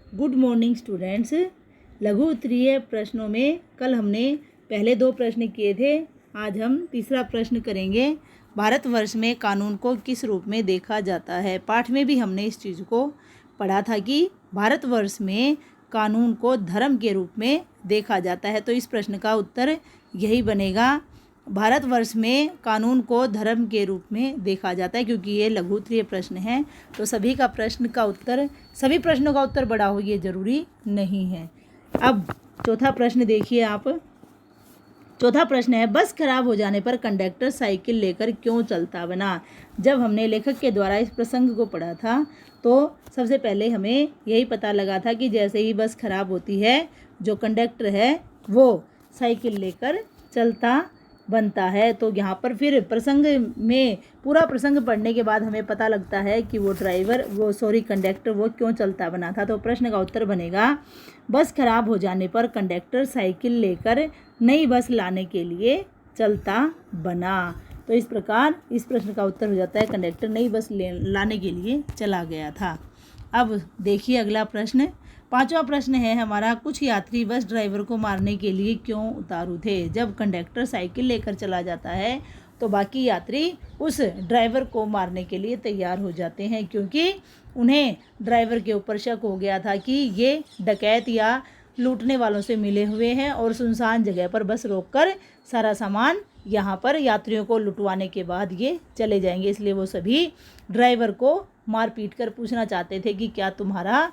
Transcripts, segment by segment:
Good morning students. लघु उत्तरीय प्रश्नों में कल हमने पहले 2 प्रश्न किए थे, आज हम तीसरा प्रश्न करेंगे। भारतवर्ष में कानून को किस रूप में देखा जाता है। पाठ में भी हमने इस चीज़ को पढ़ा था कि भारतवर्ष में कानून को धर्म के रूप में देखा जाता है। तो इस प्रश्न का उत्तर यही बनेगा, भारतवर्ष में कानून को धर्म के रूप में देखा जाता है, क्योंकि ये लघु उत्तरीय प्रश्न है। तो सभी प्रश्नों का उत्तर बड़ा हो ये ज़रूरी नहीं है। अब चौथा प्रश्न देखिए आप। चौथा प्रश्न है, बस खराब हो जाने पर कंडक्टर साइकिल लेकर क्यों चलता बना। जब हमने लेखक के द्वारा इस प्रसंग को पढ़ा था तो सबसे पहले हमें यही पता लगा था कि जैसे ही बस खराब होती है जो कंडक्टर है वो साइकिल लेकर चलता बनता है। तो यहाँ पर फिर पूरा प्रसंग पढ़ने के बाद हमें पता लगता है कि कंडक्टर वो क्यों चलता बना था। तो प्रश्न का उत्तर बनेगा, बस खराब हो जाने पर कंडक्टर साइकिल लेकर नई बस लाने के लिए चलता बना। तो इस प्रकार इस प्रश्न का उत्तर हो जाता है, कंडक्टर नई बस लाने के लिए चला गया था। अब देखिए अगला प्रश्न। 5वां प्रश्न है हमारा, कुछ यात्री बस ड्राइवर को मारने के लिए क्यों उतारू थे। जब कंडक्टर साइकिल लेकर चला जाता है तो बाकी यात्री उस ड्राइवर को मारने के लिए तैयार हो जाते हैं, क्योंकि उन्हें ड्राइवर के ऊपर शक हो गया था कि ये डकैत या लूटने वालों से मिले हुए हैं और सुनसान जगह पर बस रोककर सारा सामान यहाँ पर यात्रियों को लुटवाने के बाद ये चले जाएंगे। इसलिए वो सभी ड्राइवर को मार पीट कर पूछना चाहते थे कि क्या तुम्हारा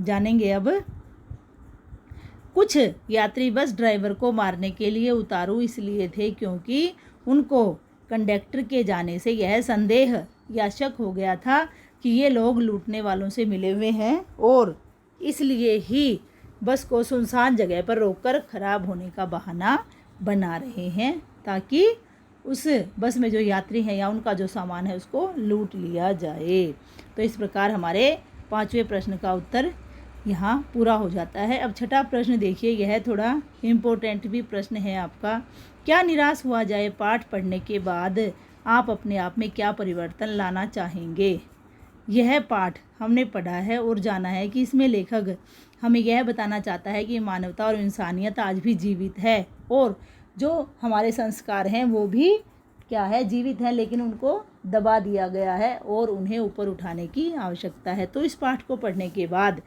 जानेंगे। अब कुछ यात्री बस ड्राइवर को मारने के लिए उतारू इसलिए थे क्योंकि उनको कंडक्टर के जाने से यह संदेह या शक हो गया था कि ये लोग लूटने वालों से मिले हुए हैं और इसलिए ही बस को सुनसान जगह पर रोककर खराब होने का बहाना बना रहे हैं, ताकि उस बस में जो यात्री हैं या उनका जो सामान है उसको लूट लिया जाए। तो इस प्रकार हमारे 5वें प्रश्न का उत्तर यहाँ पूरा हो जाता है। अब 6वां प्रश्न देखिए, यह थोड़ा इम्पोर्टेंट भी प्रश्न है आपका। क्या निराश हुआ जाए पाठ पढ़ने के बाद आप अपने आप में क्या परिवर्तन लाना चाहेंगे। यह पाठ हमने पढ़ा है और जाना है कि इसमें लेखक हमें यह बताना चाहता है कि मानवता और इंसानियत आज भी जीवित है और जो हमारे संस्कार हैं वो भी क्या है, जीवित है, लेकिन उनको दबा दिया गया है और उन्हें ऊपर उठाने की आवश्यकता है। तो इस पाठ को पढ़ने के बाद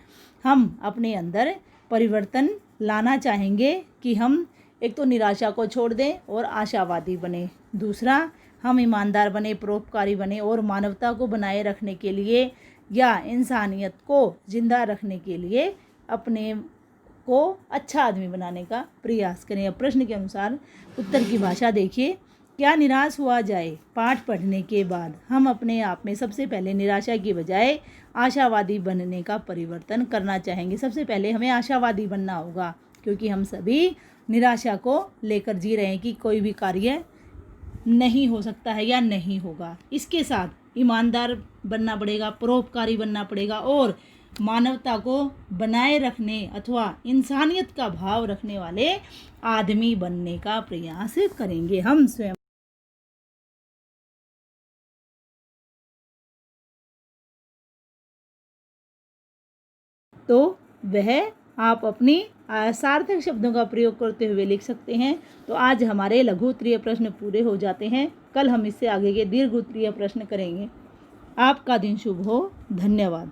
हम अपने अंदर परिवर्तन लाना चाहेंगे कि हम एक तो निराशा को छोड़ दें और आशावादी बने। दूसरा, हम ईमानदार बने, परोपकारी बने और मानवता को बनाए रखने के लिए या इंसानियत को जिंदा रखने के लिए अपने को अच्छा आदमी बनाने का प्रयास करें। अब प्रश्न के अनुसार उत्तर की भाषा देखिए। क्या निराश हुआ जाए पाठ पढ़ने के बाद हम अपने आप में सबसे पहले निराशा की बजाय आशावादी बनने का परिवर्तन करना चाहेंगे। सबसे पहले हमें आशावादी बनना होगा, क्योंकि हम सभी निराशा को लेकर जी रहे हैं कि कोई भी कार्य नहीं हो सकता है या नहीं होगा। इसके साथ ईमानदार बनना पड़ेगा, परोपकारी बनना पड़ेगा और मानवता को बनाए रखने अथवा इंसानियत का भाव रखने वाले आदमी बनने का प्रयास करेंगे हम स्वयं। तो वह आप अपनी सार्थक शब्दों का प्रयोग करते हुए लिख सकते हैं। तो आज हमारे लघु उत्तरीय प्रश्न पूरे हो जाते हैं। कल हम इससे आगे के दीर्घ उत्तरीय प्रश्न करेंगे। आपका दिन शुभ हो। धन्यवाद।